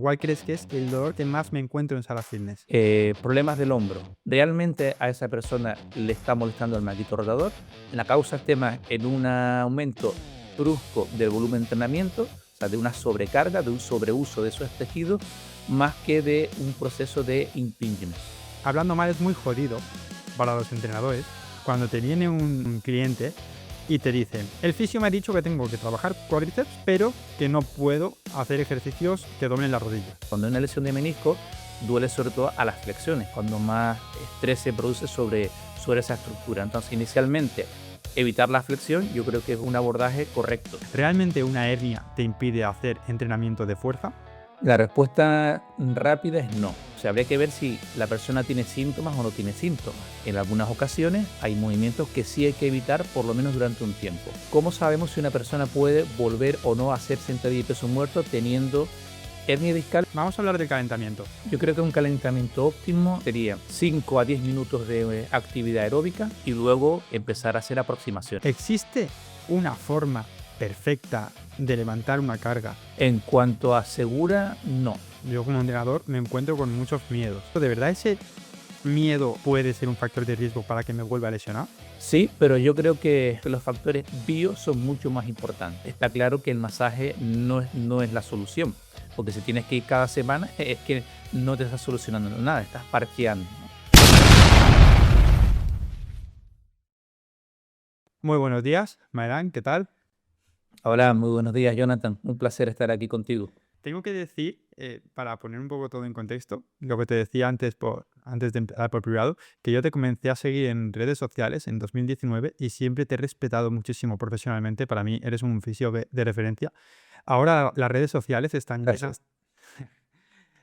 ¿cuál crees que es el dolor que más me encuentro en sala fitness? Problemas del hombro. ¿Realmente a esa persona le está molestando el maldito rotador? La causa es tema en un aumento brusco del volumen de entrenamiento, o sea, de una sobrecarga, de un sobreuso de esos tejidos, más que de un proceso de impingement. Hablando mal es muy jodido para los entrenadores cuando te viene un cliente y te dice, el fisio me ha dicho que tengo que trabajar cuádriceps, pero que no puedo hacer ejercicios que doblen las rodillas. Cuando hay una lesión de menisco, duele sobre todo a las flexiones, cuando más estrés se produce sobre esa estructura. Entonces, inicialmente, evitar la flexión yo creo que es un abordaje correcto. ¿Realmente una hernia te impide hacer entrenamiento de fuerza? La respuesta rápida es no. O sea, habría que ver si la persona tiene síntomas o no tiene síntomas. En algunas ocasiones hay movimientos que sí hay que evitar por lo menos durante un tiempo. ¿Cómo sabemos si una persona puede volver o no a hacer sentadilla y peso muerto teniendo hernia discal? Vamos a hablar del calentamiento. Yo creo que un calentamiento óptimo sería 5 a 10 minutos de actividad aeróbica y luego empezar a hacer aproximaciones. ¿Existe una forma perfecta de levantar una carga? En cuanto a segura, no. Yo como entrenador me encuentro con muchos miedos. ¿De verdad ese miedo puede ser un factor de riesgo para que me vuelva a lesionar? Sí, pero yo creo que los factores bio son mucho más importantes. Está claro que el masaje no es la solución, porque si tienes que ir cada semana es que no te estás solucionando nada, estás parcheando. Muy buenos días, Mayrán, ¿qué tal? Hola, muy buenos días, Jonathan. Un placer estar aquí contigo. Tengo que decir, para poner un poco todo en contexto, lo que te decía antes de empezar por privado, que yo te comencé a seguir en redes sociales en 2019 y siempre te he respetado muchísimo profesionalmente. Para mí eres un fisio de referencia. Ahora las redes sociales Gracias.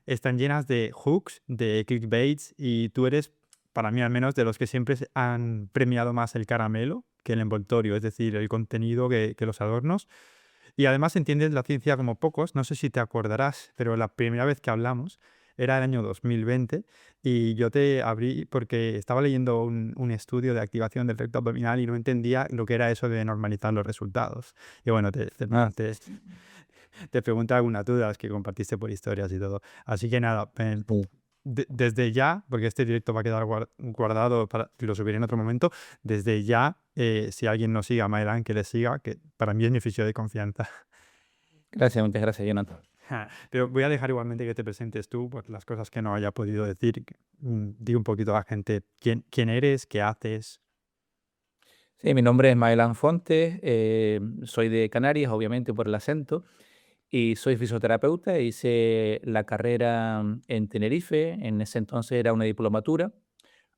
están llenas de hooks, de clickbaits, y tú eres, para mí al menos, de los que siempre han premiado más el caramelo que el envoltorio, es decir, el contenido que los adornos. Y además entiendes la ciencia como pocos. No sé si te acordarás, pero la primera vez que hablamos era el año 2020 y yo te abrí porque estaba leyendo un estudio de activación del recto abdominal y no entendía lo que era eso de normalizar los resultados. Y bueno, te pregunté algunas dudas que compartiste por historias y todo. Así que nada, Sí. desde ya, porque este directo va a quedar guardado para que lo subiré en otro momento, desde ya, si alguien no sigue a Mayrán, que le siga, que para mí es mi fisio de confianza. Gracias, muchas gracias, Jonathan. Pero voy a dejar igualmente que te presentes tú por las cosas que no haya podido decir. Di un poquito a la gente quién eres, qué haces. Sí, mi nombre es Maelan Fontes, soy de Canarias, obviamente por el acento, y soy fisioterapeuta. Hice la carrera en Tenerife, en ese entonces era una diplomatura.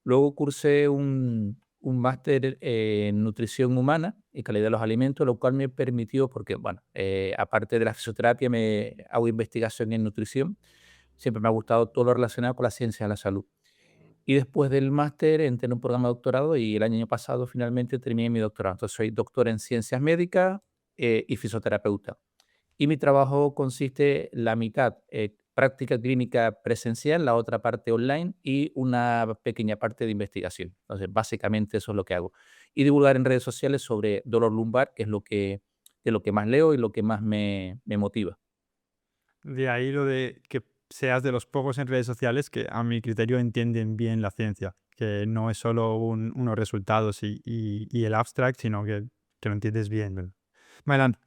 Luego cursé un máster en nutrición humana y calidad de los alimentos, lo cual me permitió, porque, bueno, aparte de la fisioterapia, me hago investigación en nutrición. Siempre me ha gustado todo lo relacionado con la ciencia de la salud. Y después del máster entré en un programa de doctorado y el año pasado finalmente terminé mi doctorado. Entonces soy doctor en ciencias médicas y fisioterapeuta. Y mi trabajo consiste la mitad práctica clínica presencial, la otra parte online y una pequeña parte de investigación. Entonces, básicamente eso es lo que hago. Y divulgar en redes sociales sobre dolor lumbar, que es de lo que más leo y lo que más me motiva. De ahí lo de que seas de los pocos en redes sociales que a mi criterio entienden bien la ciencia, que no es solo unos resultados y el abstract, sino que lo entiendes bien, ¿verdad? Mailan,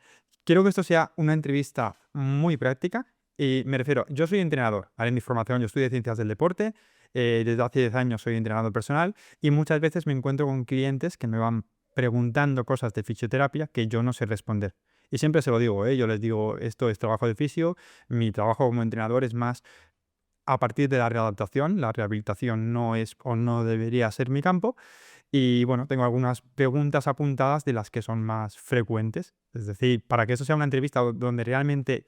quiero que esto sea una entrevista muy práctica y me refiero, yo soy entrenador, ¿vale? En mi formación yo estudié ciencias del deporte, desde hace 10 años soy entrenador personal y muchas veces me encuentro con clientes que me van preguntando cosas de fisioterapia que yo no sé responder. Y siempre se lo digo, ¿eh? Yo les digo, esto es trabajo de fisio, mi trabajo como entrenador es más a partir de la readaptación, la rehabilitación no es o no debería ser mi campo. Y bueno, tengo algunas preguntas apuntadas de las que son más frecuentes. Es decir, para que eso sea una entrevista donde realmente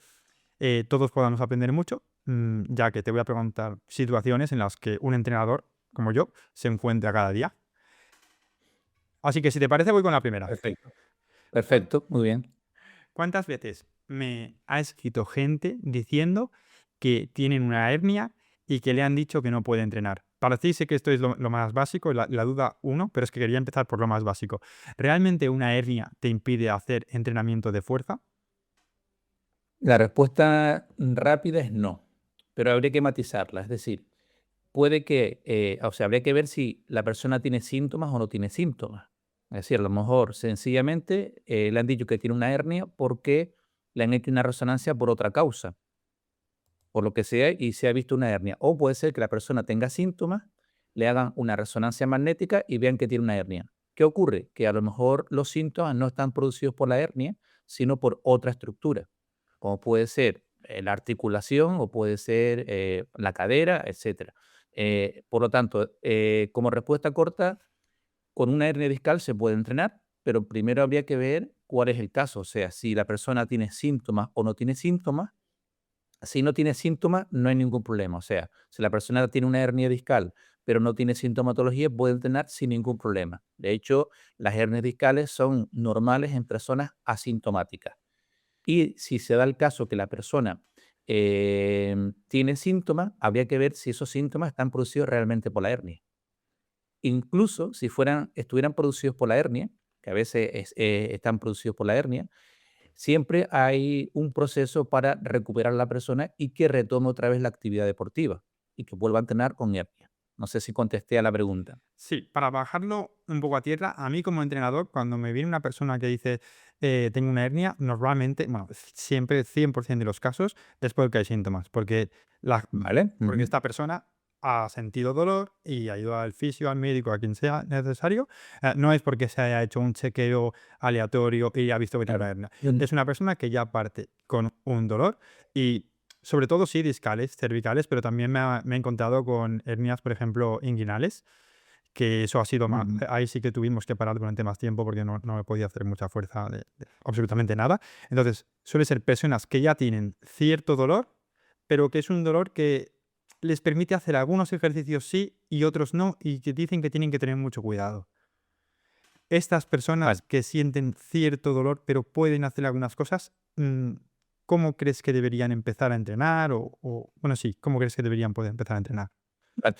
todos podamos aprender mucho, ya que te voy a preguntar situaciones en las que un entrenador como yo se encuentra cada día. Así que si te parece, voy con la primera. Perfecto. Perfecto, muy bien. ¿Cuántas veces me ha escrito gente diciendo que tienen una hernia y que le han dicho que no puede entrenar? Para ti sé que esto es lo más básico, la duda uno, pero es que quería empezar por lo más básico. ¿Realmente una hernia te impide hacer entrenamiento de fuerza? La respuesta rápida es no. pero habría que matizarla. Es decir, puede que, o sea, habría que ver si la persona tiene síntomas o no tiene síntomas. Es decir, a lo mejor sencillamente le han dicho que tiene una hernia porque le han hecho una resonancia por otra causa, por lo que sea, y se ha visto una hernia. O puede ser que la persona tenga síntomas, le hagan una resonancia magnética y vean que tiene una hernia. ¿Qué ocurre? Que a lo mejor los síntomas no están producidos por la hernia, sino por otra estructura, como puede ser la articulación o puede ser la cadera, etcétera. Por lo tanto, como respuesta corta, con una hernia discal se puede entrenar, pero primero habría que ver cuál es el caso, o sea, si la persona tiene síntomas o no tiene síntomas. Si no tiene síntomas, no hay ningún problema. O sea, si la persona tiene una hernia discal, pero no tiene sintomatología, puede entrenar sin ningún problema. De hecho, las hernias discales son normales en personas asintomáticas. Y si se da el caso que la persona tiene síntomas, habría que ver si esos síntomas están producidos realmente por la hernia. Incluso si estuvieran producidos por la hernia, que a veces están producidos por la hernia, siempre hay un proceso para recuperar a la persona y que retome otra vez la actividad deportiva y que vuelva a entrenar con hernia. No sé si contesté a la pregunta. Sí, para bajarlo un poco a tierra, a mí como entrenador, cuando me viene una persona que dice tengo una hernia, normalmente, bueno, siempre 100% de los casos es porque hay síntomas, ¿Vale? porque Ujú. esta persona ha sentido dolor y ha ido al fisio, al médico, a quien sea necesario. No es porque se haya hecho un chequeo aleatorio y ha visto que tiene una Claro. hernia. Es una persona que ya parte con un dolor y sobre todo sí discales, cervicales, pero también me he encontrado con hernias, por ejemplo, inguinales, que eso ha sido más, Ujú. ahí sí que tuvimos que parar durante más tiempo porque no me podía hacer mucha fuerza de absolutamente nada. Entonces, suele ser personas que ya tienen cierto dolor, pero que es un dolor que les permite hacer algunos ejercicios sí y otros no, y que dicen que tienen que tener mucho cuidado. Estas Vale. personas que sienten cierto dolor, pero pueden hacer algunas cosas, ¿cómo crees que deberían empezar a entrenar? Bueno, sí, ¿cómo crees que deberían poder empezar a entrenar? Vale.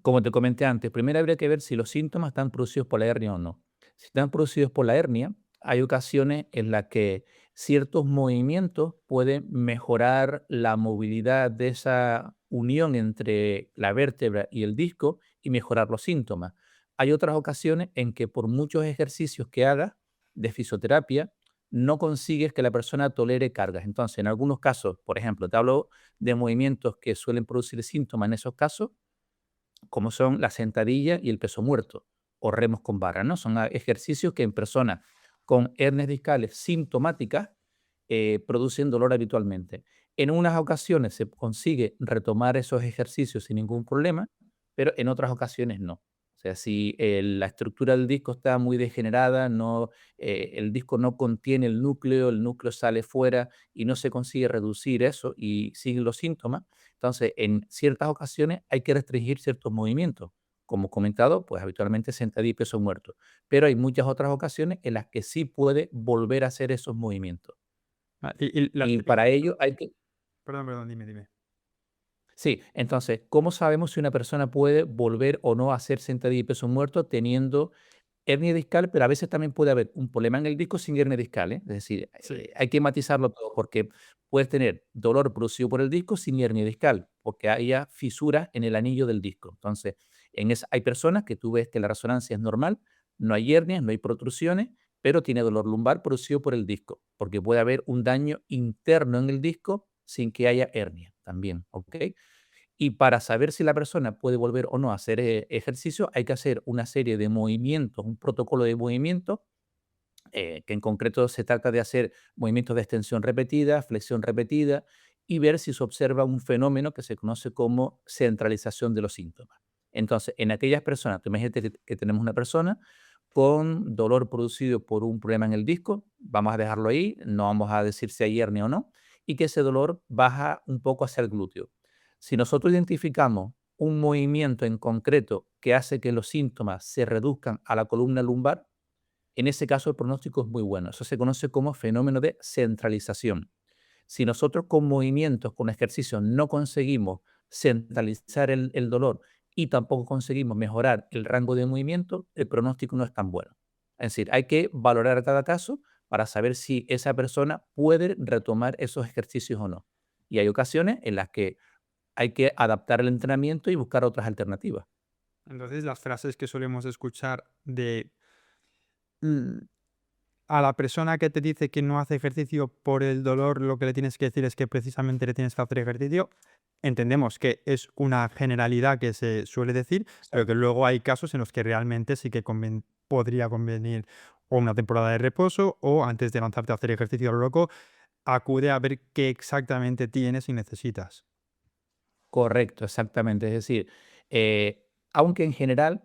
Como te comenté antes, primero habría que ver si los síntomas están producidos por la hernia o no. Si están producidos por la hernia, hay ocasiones en las que ciertos movimientos pueden mejorar la movilidad de esa unión entre la vértebra y el disco y mejorar los síntomas. Hay otras ocasiones en que por muchos ejercicios que hagas de fisioterapia, no consigues que la persona tolere cargas. Entonces, en algunos casos, por ejemplo, te hablo de movimientos que suelen producir síntomas en esos casos, como son la sentadilla y el peso muerto o remos con barra, ¿no? Son ejercicios que en personas con hernias discales sintomáticas producen dolor habitualmente. En unas ocasiones se consigue retomar esos ejercicios sin ningún problema, pero en otras ocasiones no. O sea, si la estructura del disco está muy degenerada, el disco no contiene el núcleo sale fuera y no se consigue reducir eso y siguen los síntomas, entonces en ciertas ocasiones hay que restringir ciertos movimientos. Como comentado, pues habitualmente sentadilla y peso muerto. Pero hay muchas otras ocasiones en las que sí puede volver a hacer esos movimientos. Y las Y típicas... para ello hay que... Perdón, dime. Sí, entonces, ¿cómo sabemos si una persona puede volver o no a hacer sentadilla y peso muerto teniendo hernia discal? Pero a veces también puede haber un problema en el disco sin hernia discal, ¿eh? Es decir, Sí. hay que matizarlo todo porque puedes tener dolor producido por el disco sin hernia discal, porque haya fisuras en el anillo del disco. Entonces, hay personas que tú ves que la resonancia es normal, no hay hernias, no hay protrusiones, pero tiene dolor lumbar producido por el disco, porque puede haber un daño interno en el disco sin que haya hernia también, ¿ok? Y para saber si la persona puede volver o no a hacer ejercicio, hay que hacer una serie de movimientos, un protocolo de movimiento, que en concreto se trata de hacer movimientos de extensión repetida, flexión repetida, y ver si se observa un fenómeno que se conoce como centralización de los síntomas. Entonces, en aquellas personas, tú imagínate que tenemos una persona con dolor producido por un problema en el disco, vamos a dejarlo ahí, no vamos a decir si hay hernia o no, y que ese dolor baja un poco hacia el glúteo. Si nosotros identificamos un movimiento en concreto que hace que los síntomas se reduzcan a la columna lumbar, en ese caso el pronóstico es muy bueno. Eso se conoce como fenómeno de centralización. Si nosotros con movimientos, con ejercicios, no conseguimos centralizar el dolor y tampoco conseguimos mejorar el rango de movimiento, el pronóstico no es tan bueno. Es decir, hay que valorar cada caso para saber si esa persona puede retomar esos ejercicios o no. Y hay ocasiones en las que hay que adaptar el entrenamiento y buscar otras alternativas. Entonces, las frases que solemos escuchar de mm, a la persona que te dice que no hace ejercicio por el dolor, lo que le tienes que decir es que precisamente le tienes que hacer ejercicio. Entendemos que es una generalidad que se suele decir, pero que luego hay casos en los que realmente sí que podría convenir o una temporada de reposo o antes de lanzarte a hacer ejercicio a lo loco, acude a ver qué exactamente tienes y necesitas. Correcto, exactamente. Es decir, aunque en general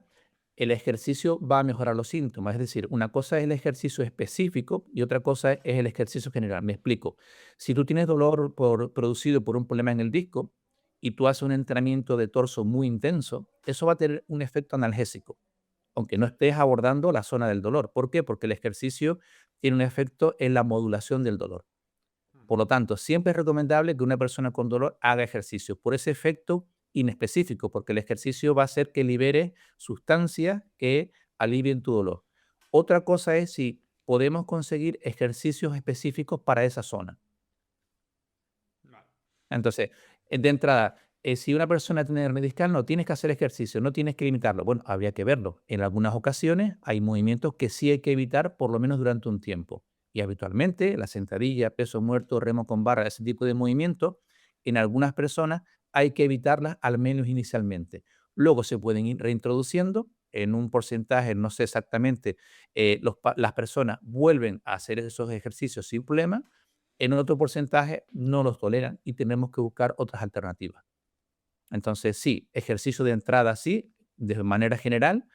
el ejercicio va a mejorar los síntomas, es decir, una cosa es el ejercicio específico y otra cosa es el ejercicio general. Me explico. Si tú tienes dolor producido por un problema en el disco y tú haces un entrenamiento de torso muy intenso, eso va a tener un efecto analgésico, aunque no estés abordando la zona del dolor. ¿Por qué? Porque el ejercicio tiene un efecto en la modulación del dolor. Por lo tanto, siempre es recomendable que una persona con dolor haga ejercicio por ese efecto inespecífico, porque el ejercicio va a hacer que libere sustancias que alivien tu dolor. Otra cosa es si podemos conseguir ejercicios específicos para esa zona. Vale. Entonces, de entrada, si una persona tiene hernia discal, no tienes que hacer ejercicio, no tienes que limitarlo. Bueno, habría que verlo. En algunas ocasiones hay movimientos que sí hay que evitar, por lo menos durante un tiempo. Y habitualmente, la sentadilla, peso muerto, remo con barra, ese tipo de movimientos, en algunas personas hay que evitarlas, al menos inicialmente. Luego se pueden ir reintroduciendo en un porcentaje, no sé exactamente, las personas vuelven a hacer esos ejercicios sin problema, en otro porcentaje no los toleran y tenemos que buscar otras alternativas. Entonces, sí, ejercicio de entrada sí, de manera general,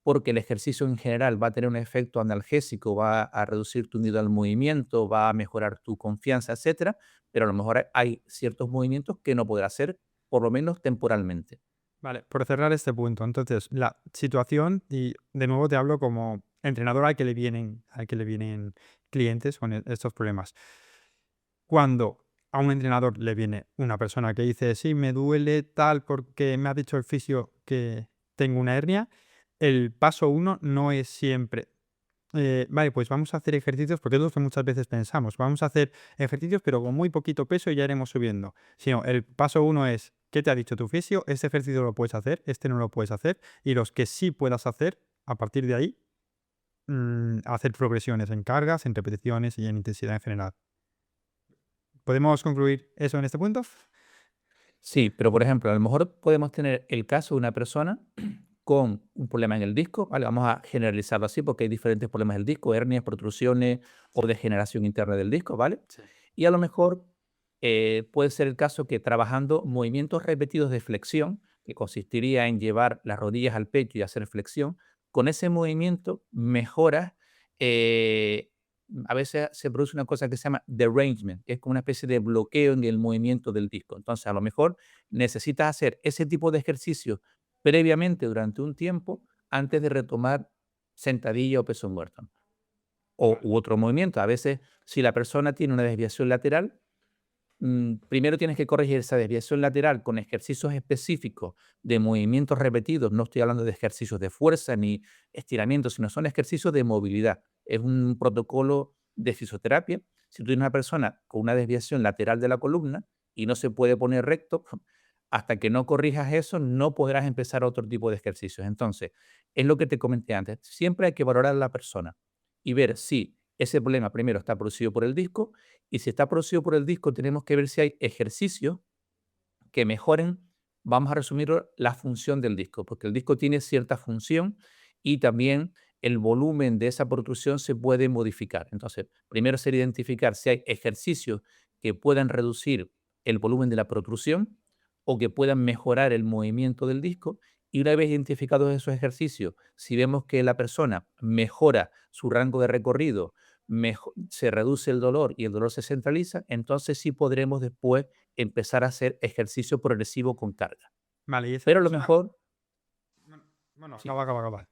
porque el ejercicio en general va a tener un efecto analgésico, va a reducir tu miedo al movimiento, va a mejorar tu confianza, etcétera, pero a lo mejor hay ciertos movimientos que no podrás hacer, por lo menos temporalmente. Vale, por cerrar este punto, entonces, la situación, y de nuevo te hablo como entrenador al que le vienen clientes con estos problemas. Cuando a un entrenador le viene una persona que dice, sí, me duele tal porque me ha dicho el fisio que tengo una hernia, el paso uno no es siempre, vale, pues vamos a hacer ejercicios, porque es lo que muchas veces pensamos, vamos a hacer ejercicios pero con muy poquito peso y ya iremos subiendo. Sino, el paso uno es, ¿qué te ha dicho tu fisio? Este ejercicio lo puedes hacer, este no lo puedes hacer, y los que sí puedas hacer, a partir de ahí, hacer progresiones en cargas, en repeticiones y en intensidad en general. ¿Podemos concluir eso en este punto? Sí, pero por ejemplo, a lo mejor podemos tener el caso de una persona con un problema en el disco, ¿vale? Vamos a generalizarlo así porque hay diferentes problemas del disco, hernias, protrusiones o degeneración interna del disco, ¿vale? Sí. Y a lo mejor puede ser el caso que trabajando movimientos repetidos de flexión, que consistiría en llevar las rodillas al pecho y hacer flexión, con ese movimiento mejoras, eh, a veces se produce una cosa que se llama derangement, que es como una especie de bloqueo en el movimiento del disco. Entonces, a lo mejor necesitas hacer ese tipo de ejercicio previamente durante un tiempo antes de retomar sentadilla o peso muerto. U otro movimiento. A veces, si la persona tiene una desviación lateral, primero tienes que corregir esa desviación lateral con ejercicios específicos de movimientos repetidos. No estoy hablando de ejercicios de fuerza ni estiramientos, sino son ejercicios de movilidad. Es un protocolo de fisioterapia. Si tú tienes una persona con una desviación lateral de la columna y no se puede poner recto, hasta que no corrijas eso, no podrás empezar otro tipo de ejercicios. Entonces, es lo que te comenté antes. Siempre hay que valorar a la persona y ver si ese problema primero está producido por el disco, y si está producido por el disco, tenemos que ver si hay ejercicios que mejoren, vamos a resumirlo, la función del disco, porque el disco tiene cierta función y también el volumen de esa protrusión se puede modificar. Entonces, primero sería identificar si hay ejercicios que puedan reducir el volumen de la protrusión o que puedan mejorar el movimiento del disco. Y una vez identificados esos ejercicios, si vemos que la persona mejora su rango de recorrido, se reduce el dolor y el dolor se centraliza, entonces sí podremos después empezar a hacer ejercicio progresivo con carga. Vale, y esa Pero a lo persona. mejor, Bueno, bueno, sí, acaba.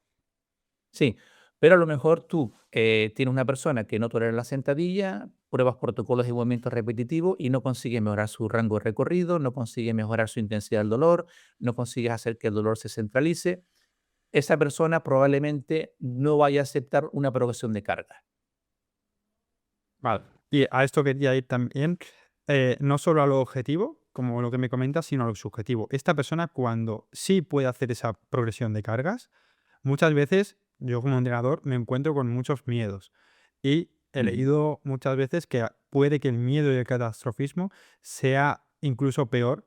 sí, pero a lo mejor tú tienes una persona que no tolera la sentadilla, pruebas protocolos de movimiento repetitivo y no consigues mejorar su rango de recorrido, no consigues mejorar su intensidad del dolor, no consigues hacer que el dolor se centralice. Esa persona probablemente no vaya a aceptar una progresión de carga. Vale. Y a esto quería ir también, no solo a lo objetivo, como lo que me comentas, sino lo subjetivo. Esta persona, cuando sí puede hacer esa progresión de cargas, muchas veces yo como entrenador me encuentro con muchos miedos. Y he Ujú. leído muchas veces que puede que el miedo y el catastrofismo sea incluso peor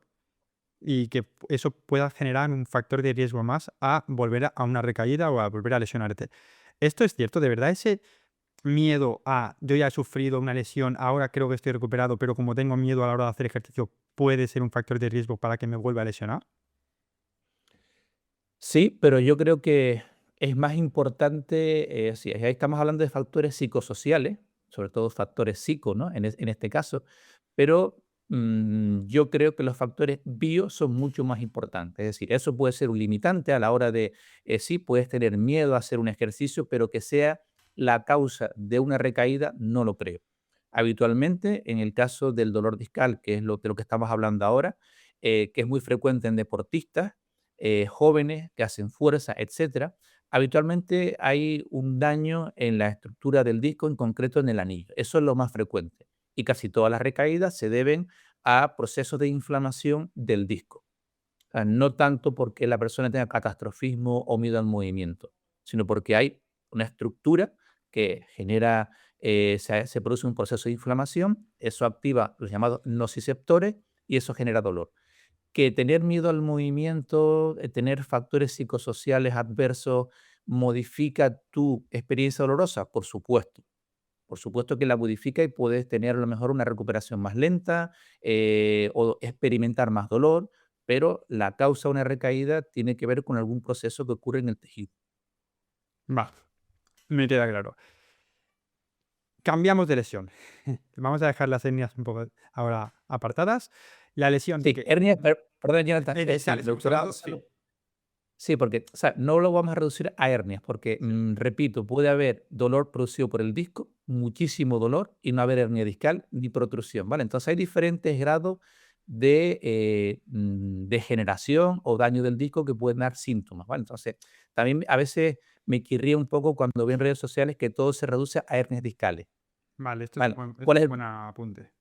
y que eso pueda generar un factor de riesgo más a volver a una recaída o a volver a lesionarte. ¿Esto es cierto? ¿De verdad ese miedo a yo ya he sufrido una lesión, ahora creo que estoy recuperado, pero como tengo miedo a la hora de hacer ejercicio, puede ser un factor de riesgo para que me vuelva a lesionar? Sí, pero yo creo que es más importante, sí, ahí estamos hablando de factores psicosociales, sobre todo factores psico, ¿no? En este caso, pero yo creo que los factores bio son mucho más importantes. Es decir, eso puede ser un limitante a la hora de, sí, puedes tener miedo a hacer un ejercicio, pero que sea la causa de una recaída, no lo creo. Habitualmente, en el caso del dolor discal, que es de lo que estamos hablando ahora, que es muy frecuente en deportistas, jóvenes que hacen fuerza, etcétera, habitualmente hay un daño en la estructura del disco, en concreto en el anillo. Eso es lo más frecuente. Y casi todas las recaídas se deben a procesos de inflamación del disco. O sea, no tanto porque la persona tenga catastrofismo o miedo al movimiento, sino porque hay una estructura que genera, se produce un proceso de inflamación, eso activa los llamados nociceptores y eso genera dolor. Que tener miedo al movimiento, tener factores psicosociales adversos, modifica tu experiencia dolorosa, por supuesto. Por supuesto que la modifica y puedes tener a lo mejor una recuperación más lenta o experimentar más dolor, pero la causa de una recaída tiene que ver con algún proceso que ocurre en el tejido. Va, me queda claro. Cambiamos de lesión. Vamos a dejar las hernias un poco ahora apartadas. La lesión Sí, que... hernia, perdón, Jonathan, sí, Sales, me gustaría sí. sí, porque, o sea, no lo vamos a reducir a hernias, porque, Sí. repito, puede haber dolor producido por el disco, muchísimo dolor, y no haber hernia discal ni protrusión, ¿vale? Entonces hay diferentes grados de degeneración o daño del disco que pueden dar síntomas, ¿vale? Entonces, también a veces me quirría un poco cuando veo en redes sociales que todo se reduce a hernias discales, Vale, ¿vale? esto ¿Cuál es es un el buen apunte.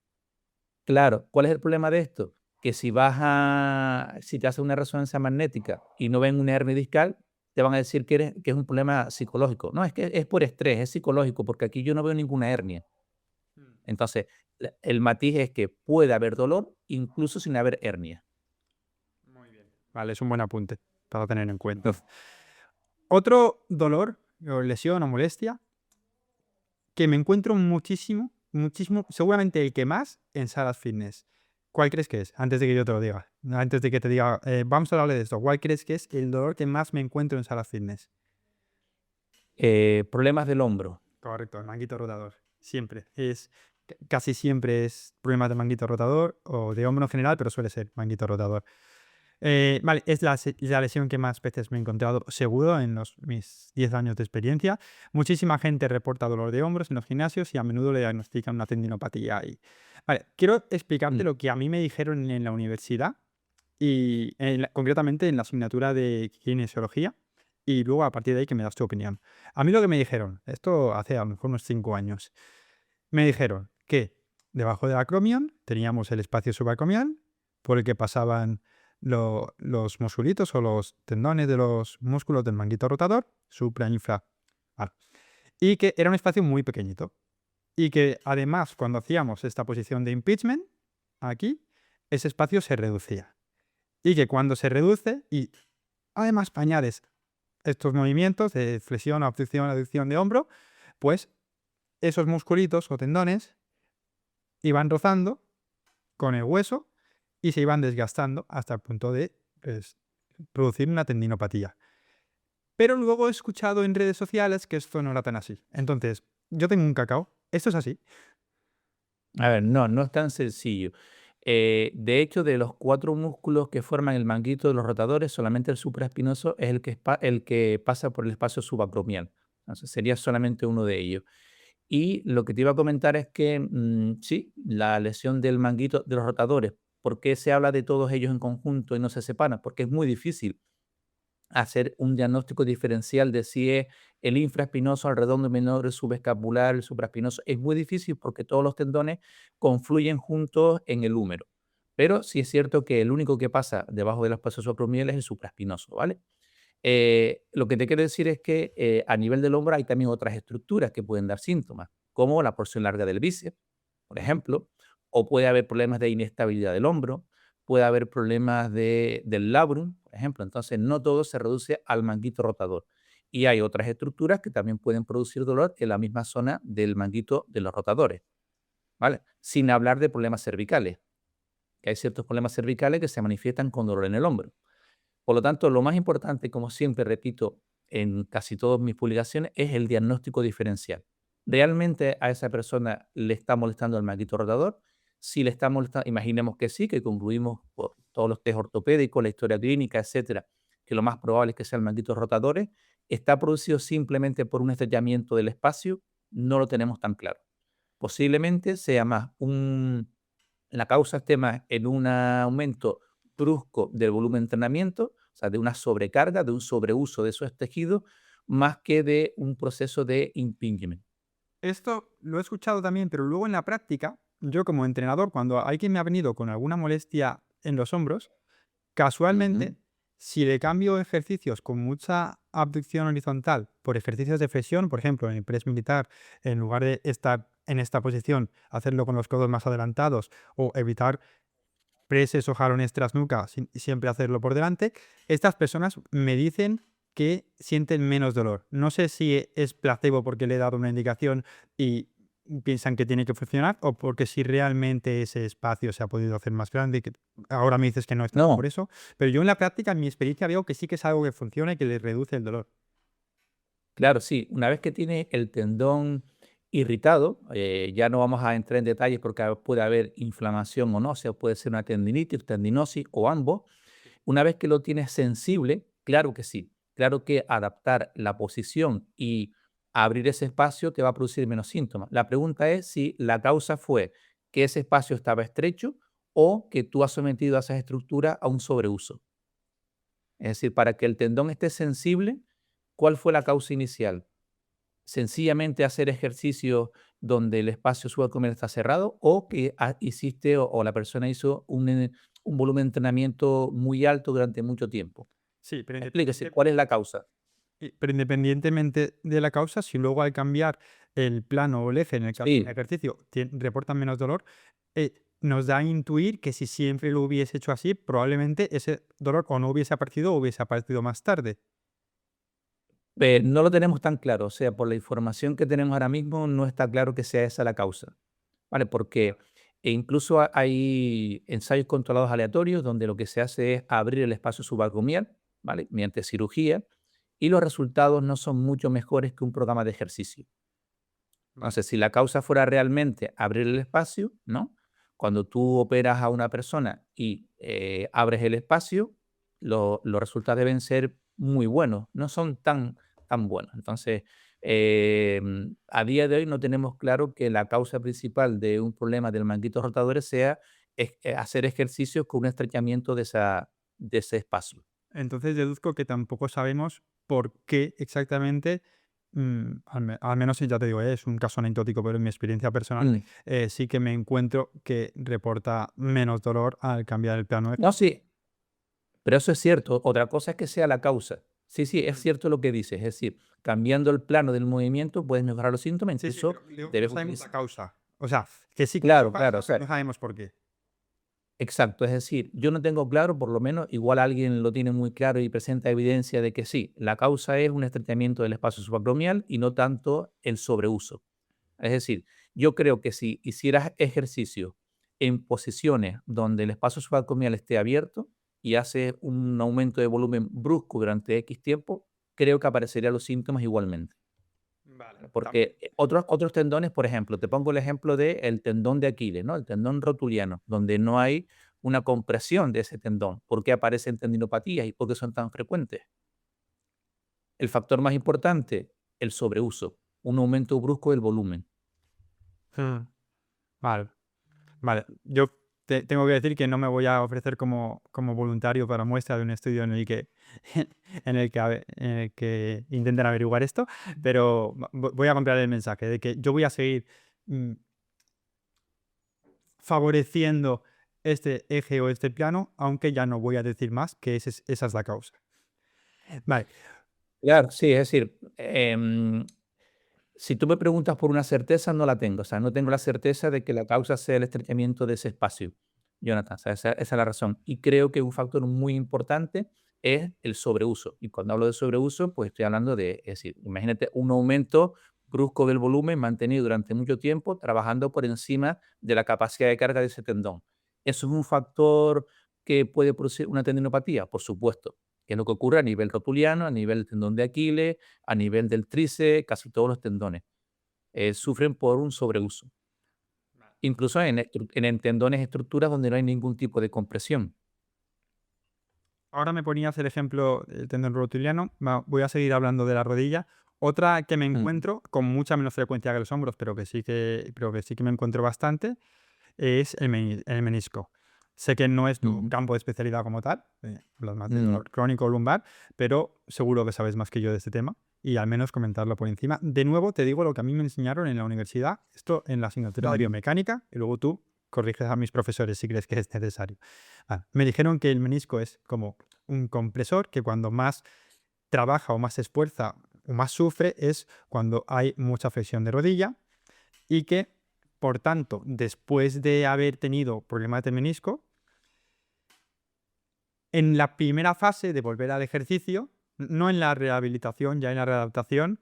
Claro, ¿cuál es el problema de esto? Que si te hacen una resonancia magnética y no ven una hernia discal, te van a decir que es un problema psicológico. No, es que es por estrés, es psicológico, porque aquí yo no veo ninguna hernia. Mm. Entonces, el matiz es que puede haber dolor incluso sin haber hernia. Muy bien. Vale, es un buen apunte para tener en cuenta. Otro dolor o lesión o molestia que me encuentro muchísimo, muchísimo, seguramente el que más en salas fitness. ¿Cuál crees que es? Antes de que yo te lo diga. Antes de que te diga, vamos a hablar de esto. ¿Cuál crees que es el dolor que más me encuentro en salas fitness? Problemas del hombro. Correcto, el manguito rotador. Siempre. Casi siempre es problemas de manguito rotador o de hombro en general, pero suele ser manguito rotador. Vale, es la lesión que más veces me he encontrado seguro en mis 10 años de experiencia. Muchísima gente reporta dolor de hombros en los gimnasios y a menudo le diagnostican una tendinopatía. Vale, quiero explicarte Mm, lo que a mí me dijeron en la universidad y concretamente en la asignatura de kinesiología y luego a partir de ahí que me das tu opinión. A mí lo que me dijeron, esto hace a lo mejor unos 5 años, me dijeron que debajo del acromion teníamos el espacio subacromial por el que pasaban los musculitos o los tendones de los músculos del manguito rotador, supra, infra, vale, y que era un espacio muy pequeñito. Y que además cuando hacíamos esta posición de impeachment, aquí, ese espacio se reducía. Y que cuando se reduce y además añades estos movimientos de flexión, abducción, aducción de hombro, pues esos musculitos o tendones iban rozando con el hueso y se iban desgastando hasta el punto de pues, producir una tendinopatía. Pero luego he escuchado en redes sociales que esto no era tan así. Entonces, yo tengo un cacao. ¿Esto es así? A ver, no, no es tan sencillo. De hecho, de los cuatro músculos que forman el manguito de los rotadores, solamente el supraespinoso es el que pasa por el espacio subacromial. Entonces, sería solamente uno de ellos. Y lo que te iba a comentar es que sí, la lesión del manguito de los rotadores, ¿por qué se habla de todos ellos en conjunto y no se separan? Porque es muy difícil hacer un diagnóstico diferencial de si es el infraespinoso, el redondo menor, el subescapular, el supraespinoso. Es muy difícil porque todos los tendones confluyen juntos en el húmero. Pero sí es cierto que el único que pasa debajo del espacio supracromial es el supraespinoso, ¿vale? Lo que te quiero decir es que a nivel del hombro hay también otras estructuras que pueden dar síntomas, como la porción larga del bíceps, por ejemplo, o puede haber problemas de inestabilidad del hombro, puede haber problemas del labrum, por ejemplo. Entonces, no todo se reduce al manguito rotador. Y hay otras estructuras que también pueden producir dolor en la misma zona del manguito de los rotadores, ¿vale? Sin hablar de problemas cervicales, que hay ciertos problemas cervicales que se manifiestan con dolor en el hombro. Por lo tanto, lo más importante, como siempre repito en casi todas mis publicaciones, es el diagnóstico diferencial. ¿Realmente a esa persona le está molestando el manguito rotador? Si le está molestando, imaginemos que sí, que concluimos por todos los test ortopédicos, la historia clínica, etcétera, que lo más probable es que sean manguitos rotadores, está producido simplemente por un estrechamiento del espacio, no lo tenemos tan claro. Posiblemente sea más la causa esté más en un aumento brusco del volumen de entrenamiento, o sea, de una sobrecarga, de un sobreuso de esos tejidos, más que de un proceso de impingement. Esto lo he escuchado también, pero luego en la práctica, yo como entrenador, cuando alguien me ha venido con alguna molestia en los hombros, Ujú. casualmente, si le cambio ejercicios con mucha abducción horizontal por ejercicios de flexión, por ejemplo, en el press militar, en lugar de estar en esta posición, hacerlo con los codos más adelantados o evitar preses o jalones tras nuca, siempre hacerlo por delante, estas personas me dicen que sienten menos dolor. No sé si es placebo porque le he dado una indicación y piensan que tiene que funcionar o porque si realmente ese espacio se ha podido hacer más grande, que ahora me dices que no es tanto por No, eso, pero yo en la práctica, en mi experiencia, veo que sí que es algo que funciona y que le reduce el dolor. claro, sí. Una vez que tiene el tendón irritado, ya no vamos a entrar en detalles porque puede haber inflamación o no, o sea, puede ser una tendinitis, tendinosis o ambos. Una vez que lo tienes sensible, claro que sí. Claro que adaptar la posición y abrir ese espacio te va a producir menos síntomas. La pregunta es si la causa fue que ese espacio estaba estrecho o que tú has sometido a esas estructuras a un sobreuso. Es decir, para que el tendón esté sensible, ¿cuál fue la causa inicial? Sencillamente hacer ejercicio donde el espacio subabdominal está cerrado o que hiciste o la persona hizo un volumen de entrenamiento muy alto durante mucho tiempo. Sí, pero Explíquese, ¿cuál es la causa? pero independientemente de la causa, si luego al cambiar el plano o el eje en el que hacen Sí, ejercicio reportan menos dolor, nos da a intuir que si siempre lo hubiese hecho así, probablemente ese dolor o no hubiese aparecido o hubiese aparecido más tarde. no lo tenemos tan claro, o sea, por la información que tenemos ahora mismo, no está claro que sea esa la causa, ¿vale? Porque incluso hay ensayos controlados aleatorios donde lo que se hace es abrir el espacio subaracnoidal, ¿vale? Mediante cirugía, y los resultados no son mucho mejores que un programa de ejercicio. Vale. Entonces, si la causa fuera realmente abrir el espacio, ¿no? Cuando tú operas a una persona y abres el espacio, los resultados deben ser muy buenos, no son tan buenos. Entonces, a día de hoy no tenemos claro que la causa principal de un problema del manguito rotadores sea hacer ejercicios con un estrechamiento de ese espacio. Entonces deduzco que tampoco sabemos por qué exactamente, al menos ya te digo, es un caso anecdótico, pero en mi experiencia personal Mm. sí que me encuentro que reporta menos dolor al cambiar el plano. No, sí, pero eso es cierto. Otra cosa es que sea la causa. Sí, sí, es Mm. cierto lo que dices. Es decir, cambiando el plano del movimiento puedes mejorar los síntomas. Sí, sí, Incluso pero digo que no debes sabemos la utilizar. causa. O sea, que sí que eso Claro, claro. O pasa, pero sea, no sabemos por qué. exacto. Es decir, yo no tengo claro, por lo menos, igual alguien lo tiene muy claro y presenta evidencia de que sí, la causa es un estrechamiento del espacio subacromial y no tanto el sobreuso. Es decir, yo creo que si hicieras ejercicio en posiciones donde el espacio subacromial esté abierto y haces un aumento de volumen brusco durante X tiempo, creo que aparecerían los síntomas igualmente. Vale. Porque otros tendones, por ejemplo, te pongo el ejemplo del tendón de Aquiles, ¿no? El tendón rotuliano, donde no hay una compresión de ese tendón. ¿Por qué aparecen tendinopatías y por qué son tan frecuentes? El factor más importante, el sobreuso, un aumento brusco del volumen. Mm. Vale. Vale, yo tengo que decir que no me voy a ofrecer como voluntario para muestra de un estudio en el que, en el que intenten averiguar esto, pero voy a comprar el mensaje de que yo voy a seguir mm, favoreciendo este eje o este plano, aunque ya no voy a decir más que esa es la causa. Vale, Claro, sí, es decir, si tú me preguntas por una certeza, no la tengo. O sea, no tengo la certeza de que la causa sea el estrechamiento de ese espacio, Jonathan. O sea, esa es la razón. Y creo que un factor muy importante es el sobreuso. Y cuando hablo de sobreuso, pues estoy hablando de, es decir, imagínate un aumento brusco del volumen mantenido durante mucho tiempo, trabajando por encima de la capacidad de carga de ese tendón. ¿Eso es un factor que puede producir una tendinopatía? Por supuesto. Que es lo que ocurre a nivel rotuliano, a nivel del tendón de Aquiles, a nivel del tríceps, casi todos los tendones sufren por un sobreuso. Incluso en tendones, estructuras donde no hay ningún tipo de compresión. ahora me ponías el ejemplo del tendón rotuliano. Voy a seguir hablando de la rodilla. Otra que me Mm, encuentro con mucha menos frecuencia que los hombros, pero que sí que me encuentro bastante, es el menisco. Sé que no es tu ujú, campo de especialidad como tal, hablas más de mm, dolor crónico o lumbar, pero seguro que sabes más que yo de este tema y al menos comentarlo por encima. De nuevo, te digo lo que a mí me enseñaron en la universidad, esto en la asignatura de mm. biomecánica, y luego tú corriges a mis profesores si crees que es necesario. Me dijeron que el menisco es como un compresor que cuando más trabaja o más se esfuerza o más sufre es cuando hay mucha flexión de rodilla y que, por tanto, después de haber tenido problemas de menisco, en la primera fase de volver al ejercicio, no en la rehabilitación, ya en la readaptación,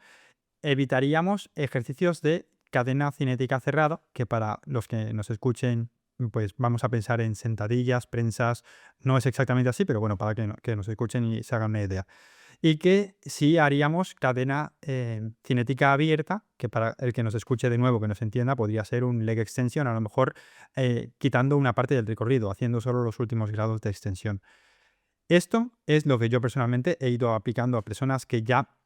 evitaríamos ejercicios de cadena cinética cerrada, que para los que nos escuchen, pues vamos a pensar en sentadillas, prensas, no es exactamente así, pero bueno, para que nos escuchen y se hagan una idea. Y que sí haríamos cadena cinética abierta, que para el que nos escuche de nuevo, que nos entienda, podría ser un leg extension, a lo mejor quitando una parte del recorrido, haciendo solo los últimos grados de extensión. Esto es lo que yo personalmente he ido aplicando a personas que ya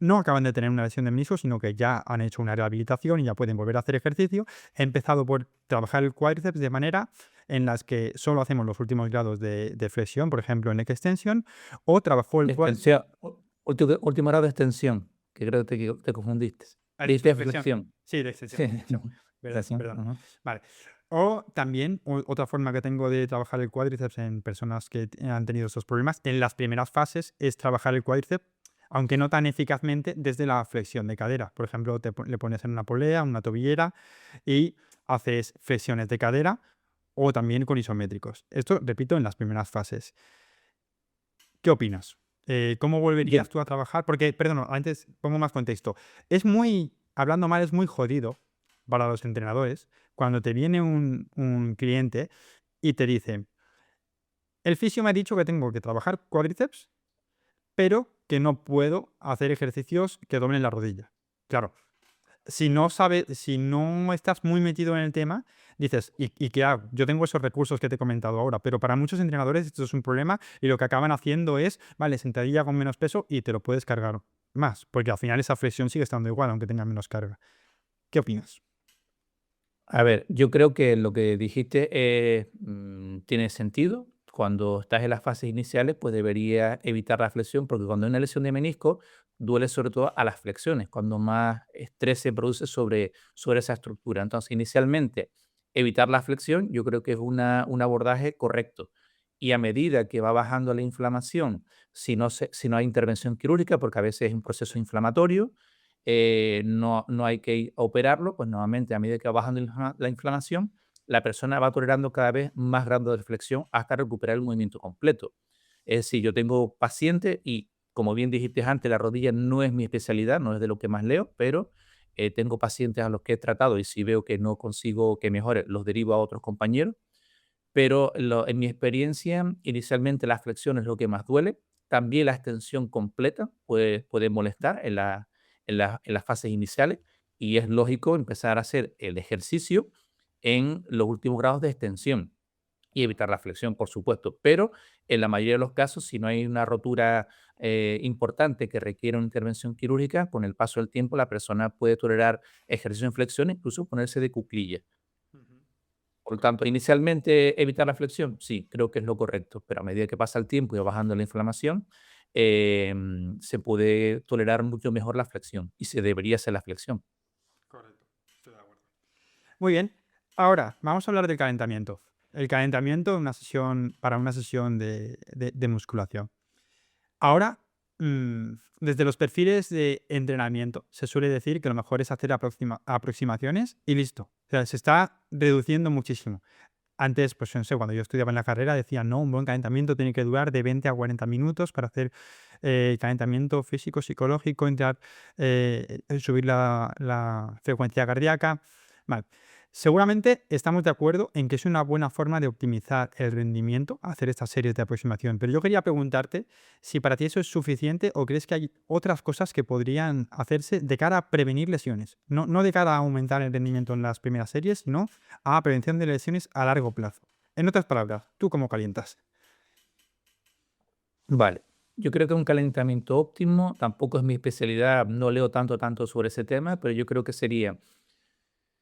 no acaban de tener una lesión de menisco, sino que ya han hecho una rehabilitación y ya pueden volver a hacer ejercicio. He empezado por trabajar el cuádriceps de manera en las que solo hacemos los últimos grados de flexión, por ejemplo en neck extension, o trabajo el cuádriceps. Extensión, último grado de extensión, que creo que te confundiste. ¿Has dicho Dijiste flexión? flexión. Sí, de extensión, Sí, de extensión. flexión. Perdona. Ujú. Vale. O también, otra forma que tengo de trabajar el cuádriceps en personas que han tenido estos problemas, en las primeras fases, es trabajar el cuádriceps, aunque no tan eficazmente, desde la flexión de cadera. Por ejemplo, le pones en una polea, una tobillera y haces flexiones de cadera o también con isométricos. Esto, repito, en las primeras fases. ¿Qué opinas? ¿Cómo Yo- volverías tú a trabajar? Porque, perdón, antes pongo más contexto. Es muy, hablando mal, es muy jodido para los entrenadores cuando te viene un cliente y te dice, el fisio me ha dicho que tengo que trabajar cuádriceps, pero que no puedo hacer ejercicios que doblen la rodilla. Claro, si no sabes, si no estás muy metido en el tema, dices, ¿y qué hago? Yo tengo esos recursos que te he comentado ahora, pero para muchos entrenadores esto es un problema y lo que acaban haciendo es, vale, sentadilla con menos peso y te lo puedes cargar más, porque al final esa flexión sigue estando igual, aunque tenga menos carga. ¿Qué opinas? A ver, yo creo que lo que dijiste tiene sentido. Cuando estás en las fases iniciales, pues debería evitar la flexión, porque cuando hay una lesión de menisco, duele sobre todo a las flexiones, cuando más estrés se produce sobre esa estructura. Entonces, inicialmente, evitar la flexión, yo creo que es un abordaje correcto. Y a medida que va bajando la inflamación, si no hay intervención quirúrgica, porque a veces es un proceso inflamatorio, no hay que operarlo, pues nuevamente a medida que va bajando la inflamación, la persona va tolerando cada vez más grado de flexión hasta recuperar el movimiento completo. Es decir, yo tengo pacientes y como bien dijiste antes, la rodilla no es mi especialidad, no es de lo que más leo, pero tengo pacientes a los que he tratado y si veo que no consigo que mejore, los derivo a otros compañeros, pero en mi experiencia, inicialmente la flexión es lo que más duele. También la extensión completa puede molestar en las fases iniciales y es lógico empezar a hacer el ejercicio en los últimos grados de extensión y evitar la flexión, por supuesto. Pero en la mayoría de los casos, si no hay una rotura importante que requiera una intervención quirúrgica, con el paso del tiempo la persona puede tolerar ejercicio en flexión, incluso ponerse de cuclillas. Ujú. Por lo tanto, inicialmente evitar la flexión, sí, creo que es lo correcto, pero a medida que pasa el tiempo y va bajando la inflamación, se puede tolerar mucho mejor la flexión y se debería hacer la flexión. Correcto, estoy de acuerdo. Muy bien, ahora vamos a hablar del calentamiento. el calentamiento para una sesión de musculación. Ahora, desde los perfiles de entrenamiento, se suele decir que lo mejor es hacer aproximaciones y listo. O sea, se está reduciendo muchísimo. Antes, pues no sé, cuando yo estudiaba en la carrera decían, no, un buen calentamiento tiene que durar de 20 a 40 minutos para hacer calentamiento físico, psicológico, subir la frecuencia cardíaca. Vale. Seguramente estamos de acuerdo en que es una buena forma de optimizar el rendimiento, hacer estas series de aproximación. Pero yo quería preguntarte si para ti eso es suficiente o crees que hay otras cosas que podrían hacerse de cara a prevenir lesiones. No de cara a aumentar el rendimiento en las primeras series, sino a prevención de lesiones a largo plazo. En otras palabras, ¿tú cómo calientas? Vale. Yo creo que un calentamiento óptimo tampoco es mi especialidad, no leo tanto sobre ese tema, pero yo creo que sería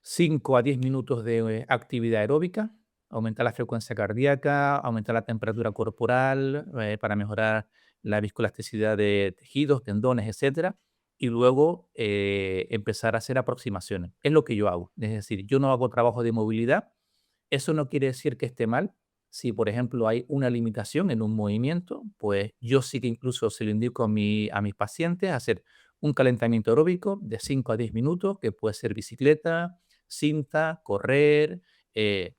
5 a 10 minutos de actividad aeróbica, aumentar la frecuencia cardíaca, aumentar la temperatura corporal para mejorar la viscoelasticidad de tejidos, tendones, etcétera, y luego empezar a hacer aproximaciones. Es lo que yo hago. Es decir, yo no hago trabajo de movilidad. Eso no quiere decir que esté mal. Si, por ejemplo, hay una limitación en un movimiento, pues yo sí que incluso se lo indico a mis pacientes hacer un calentamiento aeróbico de 5 a 10 minutos, que puede ser bicicleta, cinta, correr,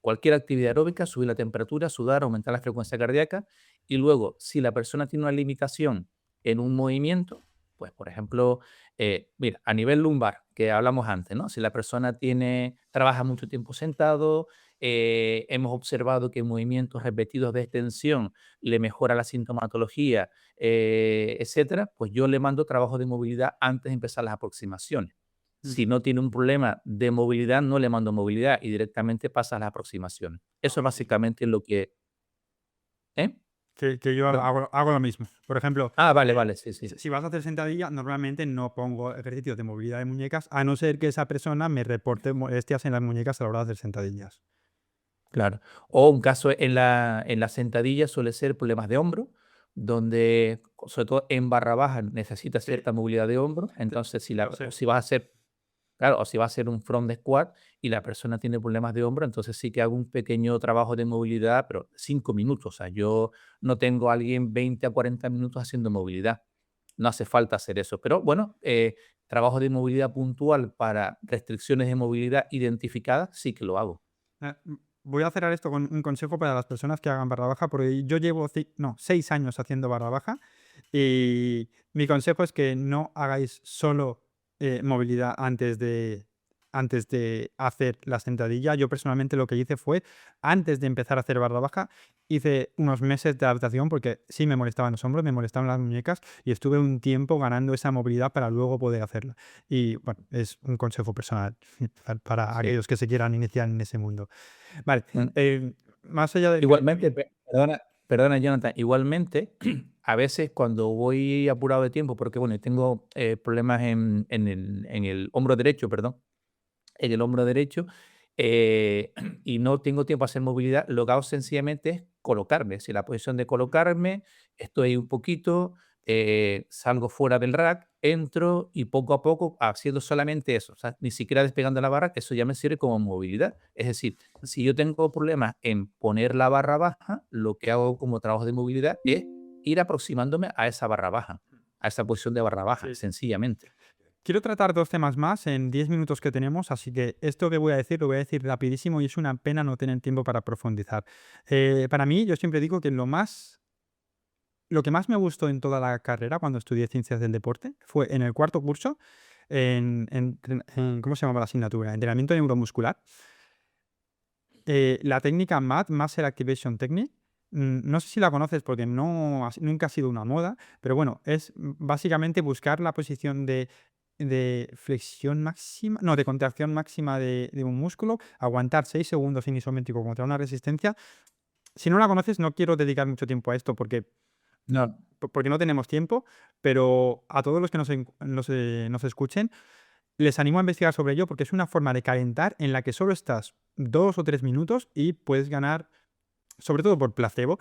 cualquier actividad aeróbica, subir la temperatura, sudar, aumentar la frecuencia cardíaca. Y luego, si la persona tiene una limitación en un movimiento, pues, por ejemplo, mira, a nivel lumbar, que hablamos antes, ¿no? Si la persona trabaja mucho tiempo sentado, hemos observado que movimientos repetidos de extensión le mejora la sintomatología, etcétera, pues yo le mando trabajo de movilidad antes de empezar las aproximaciones. Mm. Si no tiene un problema de movilidad, no le mando movilidad y directamente pasa a las aproximaciones. Eso es básicamente lo que... ¿Eh? Que yo Perdón. hago lo mismo. Por ejemplo, Ah, vale, vale, sí, sí. si vas a hacer sentadilla, normalmente no pongo ejercicios de movilidad de muñecas, a no ser que esa persona me reporte molestias en las muñecas a la hora de hacer sentadillas. Claro. O un caso en la sentadilla suele ser problemas de hombro, donde, sobre todo en barra baja, necesita Sí, cierta movilidad de hombro. Entonces, lo o sé. si vas a hacer, claro, o si vas a hacer un front squat y la persona tiene problemas de hombro, entonces sí que hago un pequeño trabajo de movilidad, pero 5 minutos. O sea, yo no tengo a alguien 20 a 40 minutos haciendo movilidad. No hace falta hacer eso. Pero bueno, trabajo de movilidad puntual para restricciones de movilidad identificadas, sí que lo hago. Voy a cerrar esto con un consejo para las personas que hagan barra baja, porque yo llevo 6 años haciendo barra baja y mi consejo es que no hagáis solo movilidad antes de hacer la sentadilla. Yo personalmente lo que hice fue, antes de empezar a hacer barra baja, hice unos meses de adaptación porque sí me molestaban los hombros, me molestaban las muñecas y estuve un tiempo ganando esa movilidad para luego poder hacerla. Y bueno, es un consejo personal para Sí. aquellos que se quieran iniciar en ese mundo. Vale, Mm. más allá del Igualmente, calentamiento. perdona, Jonathan, igualmente, a veces cuando voy apurado de tiempo, porque bueno, tengo problemas en el hombro derecho, perdón, en el hombro derecho, y no tengo tiempo a hacer movilidad, lo que hago sencillamente es colocarme. Si la posición de colocarme, estoy un poquito, salgo fuera del rack, entro y poco a poco haciendo solamente eso, o sea, ni siquiera despegando la barra, eso ya me sirve como movilidad. Es decir, si yo tengo problemas en poner la barra baja, lo que hago como trabajo de movilidad es ir aproximándome a esa barra baja, a esa posición de barra baja, Sí. sencillamente. Quiero tratar 2 temas más en 10 minutos que tenemos, así que esto que voy a decir lo voy a decir rapidísimo y es una pena no tener tiempo para profundizar. Para mí, yo siempre digo que lo que más me gustó en toda la carrera cuando estudié ciencias del deporte fue en el cuarto curso, ¿cómo se llamaba la asignatura? Entrenamiento neuromuscular. La técnica MAT, Muscle Activation Technique, no sé si la conoces porque nunca ha sido una moda, pero bueno, es básicamente buscar la posición de flexión máxima, no, de contracción máxima de un músculo, aguantar 6 segundos en isométrico contra una resistencia. Si no la conoces, no quiero dedicar mucho tiempo a esto No, porque no tenemos tiempo, pero a todos los que nos escuchen, les animo a investigar sobre ello porque es una forma de calentar en la que solo estás 2 o 3 minutos y puedes ganar, sobre todo por placebo,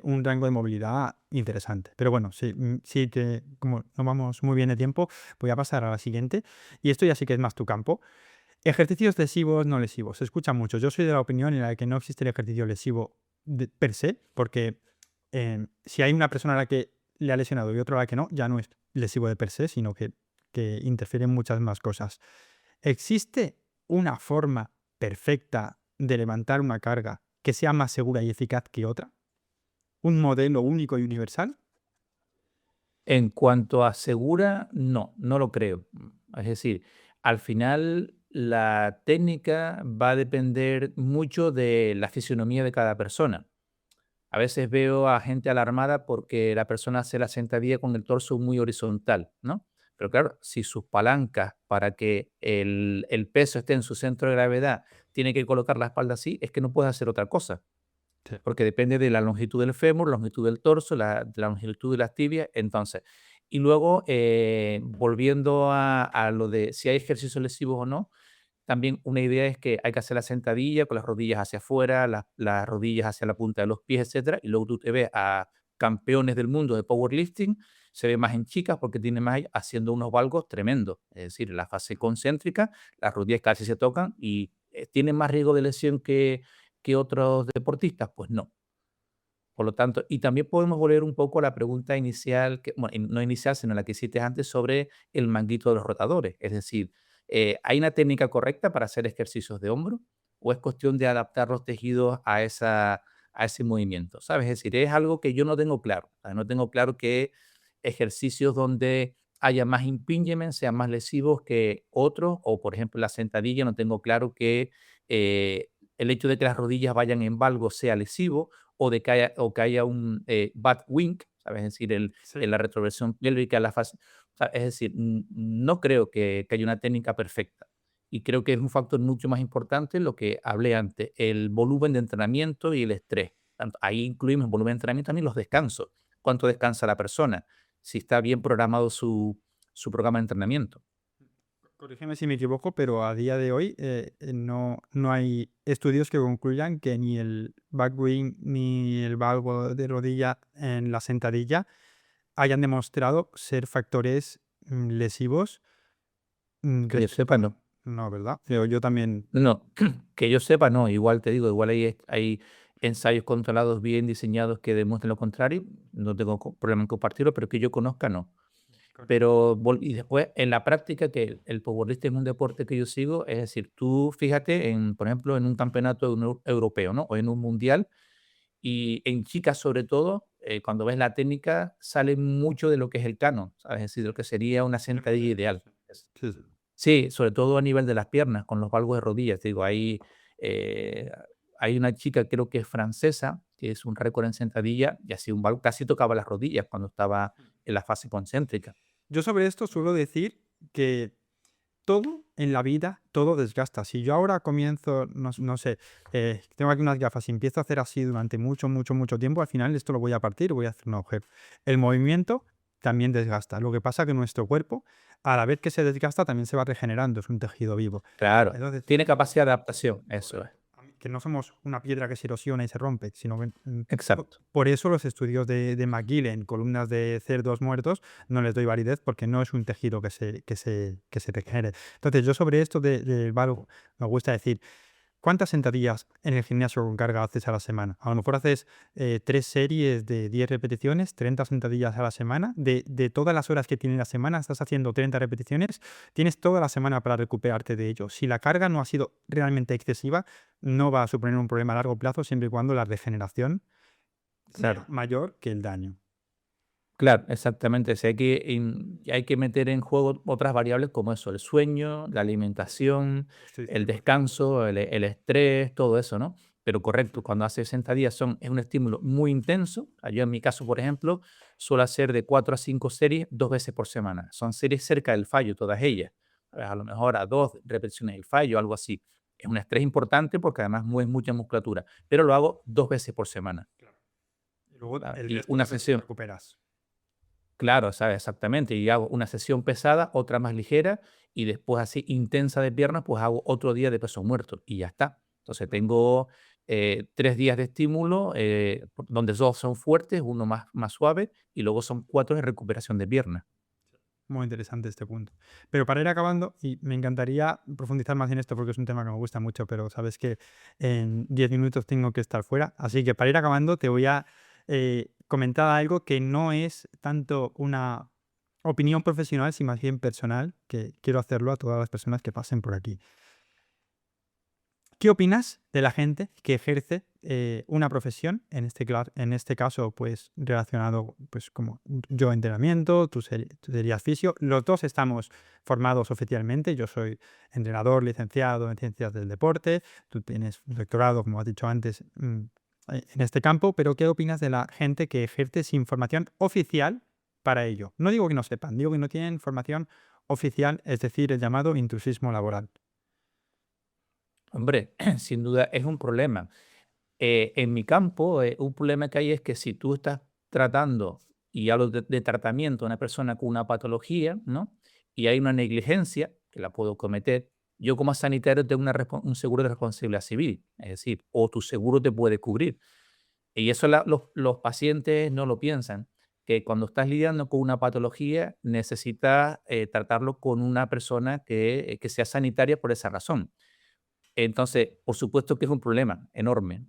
un rango de movilidad interesante. Pero bueno, como no vamos muy bien de tiempo, voy a pasar a la siguiente. Y esto ya sí que es más tu campo. Ejercicios lesivos, no lesivos. Se escucha mucho. Yo soy de la opinión en la que no existe el ejercicio lesivo per se, porque si hay una persona a la que le ha lesionado y otra a la que no, ya no es lesivo de per se, sino que interfiere en muchas más cosas. ¿Existe una forma perfecta de levantar una carga que sea más segura y eficaz que otra? ¿Un modelo único y universal? En cuanto a segura, no, no lo creo. Es decir, al final la técnica va a depender mucho de la fisionomía de cada persona. A veces veo a gente alarmada porque la persona hace la sentadilla con el torso muy horizontal, ¿no? Pero claro, si sus palancas para que el peso esté en su centro de gravedad tiene que colocar la espalda así, es que no puede hacer otra cosa, Sí. porque depende de la longitud del fémur, la longitud del torso, de la longitud de las tibias. Entonces, y luego, volviendo a lo de si hay ejercicios lesivos o no, también una idea es que hay que hacer la sentadilla con las rodillas hacia afuera, las rodillas hacia la punta de los pies, etcétera, y luego tú te ves a campeones del mundo de powerlifting, se ve más en chicas porque tiene más ahí haciendo unos valgos tremendos. Es decir, en la fase concéntrica, las rodillas casi se tocan y tienen más riesgo de lesión que otros deportistas. Pues no. Por lo tanto, y también podemos volver un poco a la pregunta inicial, que, bueno, no inicial, sino la que hiciste antes sobre el manguito de los rotadores. Es decir, ¿hay una técnica correcta para hacer ejercicios de hombro o es cuestión de adaptar los tejidos a ese movimiento? ¿Sabes? Es decir, es algo que yo no tengo claro. O sea, no tengo claro que ejercicios donde haya más impingement sean más lesivos que otros, o por ejemplo la sentadilla, no tengo claro que el hecho de que las rodillas vayan en valgo sea lesivo o que haya un bad wink, ¿sabes? Es decir, Sí. en la retroversión pélvica, la fase, o sea, es decir, no creo que haya una técnica perfecta. Y creo que es un factor mucho más importante lo que hablé antes, el volumen de entrenamiento y el estrés. Ahí incluimos el volumen de entrenamiento también los descansos. ¿Cuánto descansa la persona? Si está bien programado su programa de entrenamiento. Corrígeme si me equivoco, pero a día de hoy no hay estudios que concluyan que ni el back wing ni el valgo de rodilla en la sentadilla hayan demostrado ser factores lesivos Que yo sepa, respecto. no. No, ¿verdad? Pero yo también. No, que yo sepa, no. Igual te digo, igual hay ensayos controlados bien diseñados que demuestren lo contrario. No tengo problema en compartirlo, pero que yo conozca, no. Pero y después, en la práctica, que el powerlifting es un deporte que yo sigo, es decir, tú fíjate, por ejemplo, en un campeonato europeo, ¿no? O en un mundial, y en chicas sobre todo, cuando ves la técnica, sale mucho de lo que es el canon, ¿sabes? Es decir, de lo que sería una sentadilla ideal. Sí, sí. Sí, sobre todo a nivel de las piernas, con los valgos de rodillas. Te digo, eh, hay una chica, creo que es francesa, que es un récord en sentadilla, y así un valgo casi tocaba las rodillas cuando estaba en la fase concéntrica. Yo sobre esto suelo decir que todo en la vida, todo desgasta. Si yo ahora comienzo, no sé, tengo aquí unas gafas y empiezo a hacer así durante mucho, mucho, mucho tiempo, al final esto lo voy a partir, voy a hacer un agujero. El movimiento también desgasta. Lo que pasa es que nuestro cuerpo, a la vez que se desgasta, también se va regenerando, es un tejido vivo. Claro, Entonces, tiene capacidad de adaptación, eso es. que no somos una piedra que se erosiona y se rompe, sino que Exacto. por eso los estudios de McGill en columnas de cerdos muertos no les doy validez porque no es un tejido que se regenere. Entonces, yo sobre esto del valgo me gusta decir, ¿cuántas sentadillas en el gimnasio con carga haces a la semana? A lo mejor haces 3 series de 10 repeticiones, 30 sentadillas a la semana. De todas las horas que tiene la semana, estás haciendo 30 repeticiones. Tienes toda la semana para recuperarte de ello. Si la carga no ha sido realmente excesiva, no va a suponer un problema a largo plazo siempre y cuando la regeneración sea Claro. mayor que el daño. Claro, exactamente. Sí, hay que meter en juego otras variables como eso, el sueño, la alimentación, Estoy el 100%. descanso, el estrés, todo eso, ¿no? Pero correcto, cuando hace 60 días es un estímulo muy intenso. Yo en mi caso, por ejemplo, suelo hacer de 4 a 5 series 2 veces por semana. Son series cerca del fallo, todas ellas. A lo mejor a 2 repeticiones del fallo, algo así. Es un estrés importante porque además mueves mucha musculatura, pero lo hago 2 veces por semana. Claro. Y luego ¿Sabes? el Y resto de una las veces te sesión. recuperas. Claro, ¿sabes? Exactamente. Y hago una sesión pesada, otra más ligera, y después así intensa de piernas, pues hago otro día de peso muerto y ya está. Entonces tengo 3 días de estímulo, donde 2 son fuertes, uno más suave, y luego son 4 de recuperación de piernas. Muy interesante este punto. Pero para ir acabando, y me encantaría profundizar más en esto porque es un tema que me gusta mucho, pero sabes que en 10 minutos tengo que estar fuera. Así que para ir acabando, te voy a comentar algo que no es tanto una opinión profesional, sino más bien personal, que quiero hacerlo a todas las personas que pasen por aquí. ¿Qué opinas de la gente que ejerce una profesión, en este caso, pues relacionado, pues como yo entrenamiento, tú serías fisio, los dos estamos formados oficialmente, yo soy entrenador licenciado en ciencias del deporte, tú tienes un doctorado, como has dicho antes, en este campo, pero ¿qué opinas de la gente que ejerce sin formación oficial para ello? No digo que no sepan, digo que no tienen formación oficial, es decir, el llamado intrusismo laboral. Hombre, sin duda es un problema. En mi campo, un problema que hay es que si tú estás tratando, y hablo de tratamiento, a una persona con una patología, ¿no? Y hay una negligencia, que la puedo cometer, yo como sanitario tengo un seguro de responsabilidad civil, es decir, o tu seguro te puede cubrir. Y eso los pacientes no lo piensan, que cuando estás lidiando con una patología necesitas tratarlo con una persona que sea sanitaria por esa razón. Entonces, por supuesto que es un problema enorme.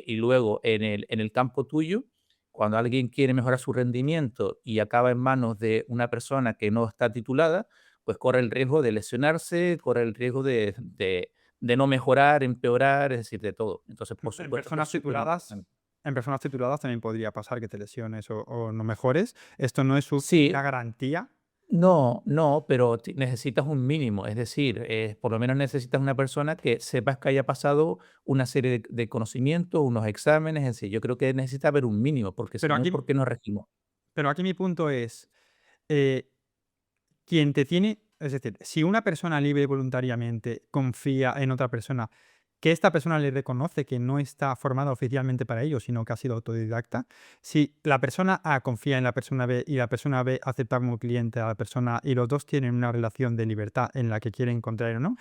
Y luego, en el campo tuyo, cuando alguien quiere mejorar su rendimiento y acaba en manos de una persona que no está titulada, pues corre el riesgo de lesionarse, corre el riesgo de no mejorar, empeorar, es decir, de todo. Entonces, por En supuesto que es personas súper tituladas, importante. en personas tituladas también podría pasar que te lesiones o no mejores. Esto no es una Sí, garantía. no, no, pero necesitas un mínimo, es decir, por lo menos necesitas una persona que sepas que haya pasado una serie de conocimientos, unos exámenes, es decir, yo creo que necesita haber un mínimo, porque si Pero no, aquí, ¿por qué nos regimos? pero aquí mi punto es, eh, quien te tiene, es decir, si una persona libre y voluntariamente confía en otra persona, que esta persona le reconoce que no está formada oficialmente para ello, sino que ha sido autodidacta, si la persona A confía en la persona B y la persona B acepta como cliente a la persona A y los dos tienen una relación de libertad en la que quieren encontrar o no,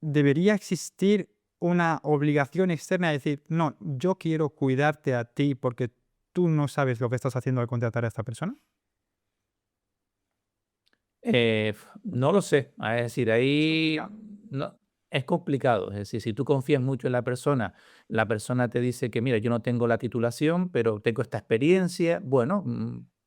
debería existir una obligación externa de decir, no, yo quiero cuidarte a ti porque tú no sabes lo que estás haciendo al contratar a esta persona. No lo sé, es decir, Es ahí complicado. no, es complicado, es decir, si tú confías mucho en la persona te dice que, mira, yo no tengo la titulación, pero tengo esta experiencia, bueno,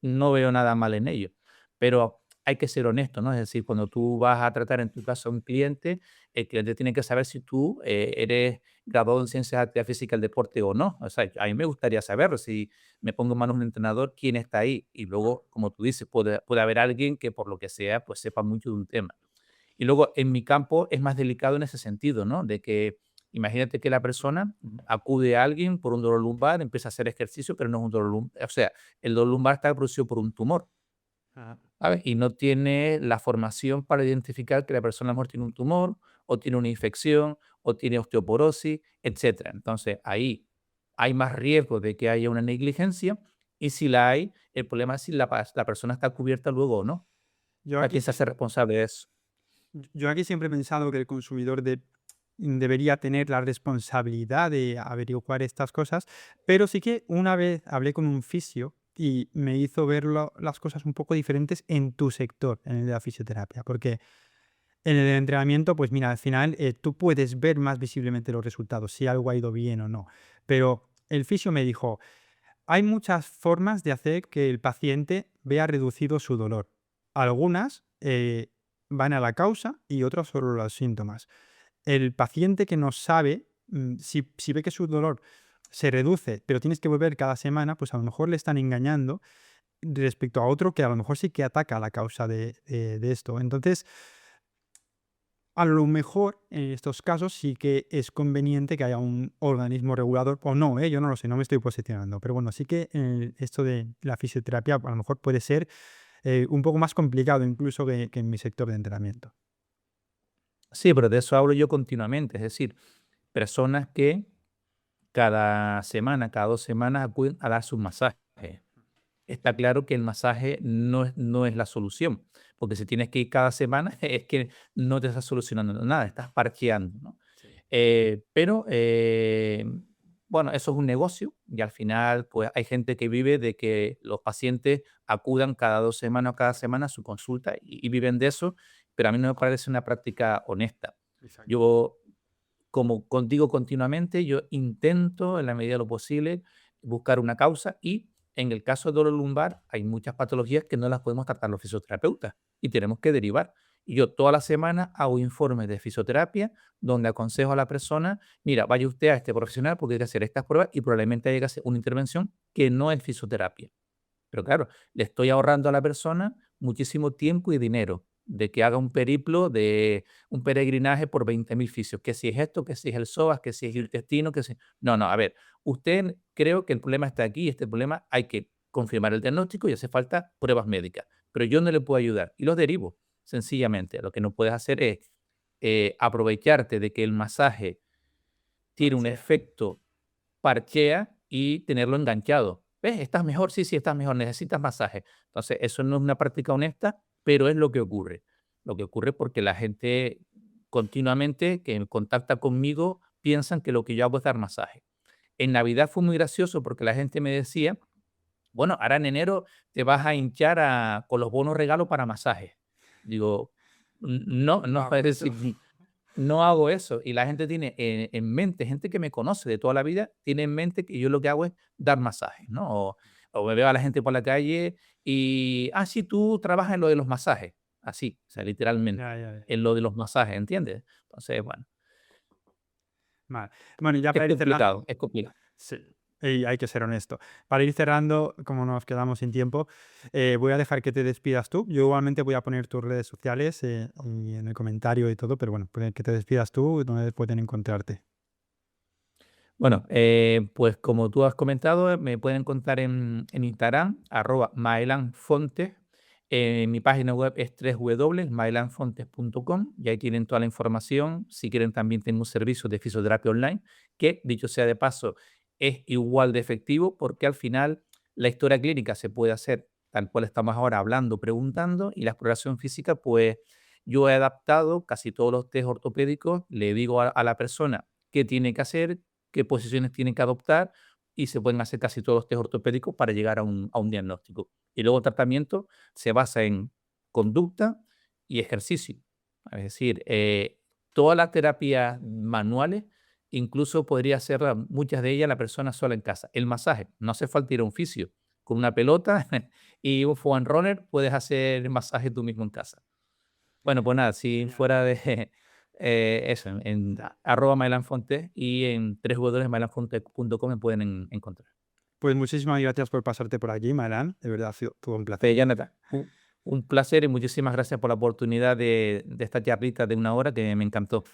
no veo nada mal en ello, pero hay que ser honesto, ¿no? Es decir, cuando tú vas a tratar en tu caso a un cliente, el cliente tiene que saber si tú eres graduado en Ciencias de Actividad Física del Deporte o no. O sea, a mí me gustaría saberlo, si me pongo en manos de un entrenador, quién está ahí. Y luego, como tú dices, puede haber alguien que por lo que sea, pues sepa mucho de un tema. Y luego en mi campo es más delicado en ese sentido, ¿no? De que imagínate que la persona acude a alguien por un dolor lumbar, empieza a hacer ejercicio, pero no es un dolor lumbar. O sea, el dolor lumbar está producido por un tumor, Ah, ¿sabes? Y no tiene la formación para identificar que la persona a lo mejor tiene un tumor, o tiene una infección, o tiene osteoporosis, etcétera. Entonces, ahí hay más riesgo de que haya una negligencia, y si la hay, el problema es si la persona está cubierta luego o no. Yo ¿A aquí, quién se hace responsable de eso? yo aquí siempre he pensado que el consumidor debería tener la responsabilidad de averiguar estas cosas, pero sí que una vez hablé con un fisio y me hizo ver las cosas un poco diferentes en tu sector, en el de la fisioterapia, porque en el entrenamiento, pues mira, al final tú puedes ver más visiblemente los resultados, si algo ha ido bien o no, pero el fisio me dijo, hay muchas formas de hacer que el paciente vea reducido su dolor. Algunas van a la causa y otras solo los síntomas. El paciente que no sabe, si ve que su dolor se reduce, pero tienes que volver cada semana, pues a lo mejor le están engañando respecto a otro que a lo mejor sí que ataca la causa de esto. Entonces, a lo mejor en estos casos sí que es conveniente que haya un organismo regulador, o no, yo no lo sé, no me estoy posicionando, pero bueno, sí que esto de la fisioterapia a lo mejor puede ser un poco más complicado incluso que en mi sector de entrenamiento. Sí, pero de eso hablo yo continuamente, es decir, personas que cada semana, cada 2 semanas acuden a darse un masaje. Está claro que el masaje no es la solución, porque si tienes que ir cada semana es que no te estás solucionando nada, estás parcheando, ¿no? Sí. Pero, bueno, eso es un negocio y al final pues hay gente que vive de que los pacientes acudan cada 2 semanas o cada semana a su consulta y viven de eso, pero a mí no me parece una práctica honesta. Exacto. Yo, como digo continuamente, yo intento en la medida de lo posible buscar una causa y en el caso de dolor lumbar hay muchas patologías que no las podemos tratar los fisioterapeutas y tenemos que derivar. Y yo toda la semana hago informes de fisioterapia donde aconsejo a la persona, mira, vaya usted a este profesional porque hay que hacer estas pruebas y probablemente haya que hacer una intervención que no es fisioterapia. Pero claro, le estoy ahorrando a la persona muchísimo tiempo y dinero de que haga un periplo de un peregrinaje por 20.000 fisios, que si es esto, que si es el psoas, que si es el intestino, que si... No, no, a ver, usted creo que el problema está aquí y este problema hay que confirmar el diagnóstico y hace falta pruebas médicas, pero yo no le puedo ayudar y los derivo, sencillamente. Lo que no puedes hacer es aprovecharte de que el masaje tiene un Parchea. efecto parchea y tenerlo enganchado. ¿Ves? ¿Estás mejor? Sí, sí, estás mejor. Necesitas masaje. Entonces, eso no es una práctica honesta, pero es lo que ocurre. Lo que ocurre porque la gente continuamente que contacta conmigo piensan que lo que yo hago es dar masaje. En Navidad fue muy gracioso porque la gente me decía, bueno, ahora en enero te vas a hinchar con los bonos regalos para masaje. Digo, no, no, Guau, es esto. decir, no hago eso. Y la gente tiene en mente, gente que me conoce de toda la vida, tiene en mente que yo lo que hago es dar masajes, ¿no? O me veo a la gente por la calle y, sí, tú trabajas en lo de los masajes. Así, o sea, literalmente, Ya, ya, ya. en lo de los masajes, ¿entiendes? Entonces, bueno, Vale. Bueno, y ya para ir cerrando. es complicado. Sí, y hay que ser honesto. Para ir cerrando, como nos quedamos sin tiempo, voy a dejar que te despidas tú. Yo igualmente voy a poner tus redes sociales y en el comentario y todo, pero bueno, pues que te despidas tú, donde pueden encontrarte. Bueno, pues como tú has comentado, me pueden encontrar en Instagram, @maelanfontes. Mi página web es www.maelanfontes.com y ahí tienen toda la información. Si quieren, también tengo un servicio de fisioterapia online que, dicho sea de paso, es igual de efectivo porque al final la historia clínica se puede hacer tal cual estamos ahora hablando, preguntando, y la exploración física, pues yo he adaptado casi todos los test ortopédicos, le digo a la persona qué tiene que hacer, qué posiciones tienen que adoptar y se pueden hacer casi todos los test ortopédicos para llegar a un diagnóstico. Y luego el tratamiento se basa en conducta y ejercicio. Es decir, todas las terapias manuales, incluso podría hacer muchas de ellas la persona sola en casa. El masaje, no hace falta ir a un fisio. Con una pelota y un foam runner puedes hacer masaje tú mismo en casa. Bueno, pues nada, si Genial. fuera de eso, en @maelanfontes y en www.maelanfontes.com me pueden encontrar. Pues muchísimas gracias por pasarte por aquí, Maran. De verdad ha sido todo un placer. Pues, Jonathan, un placer y muchísimas gracias por la oportunidad de esta charlita de 1 hora que me encantó.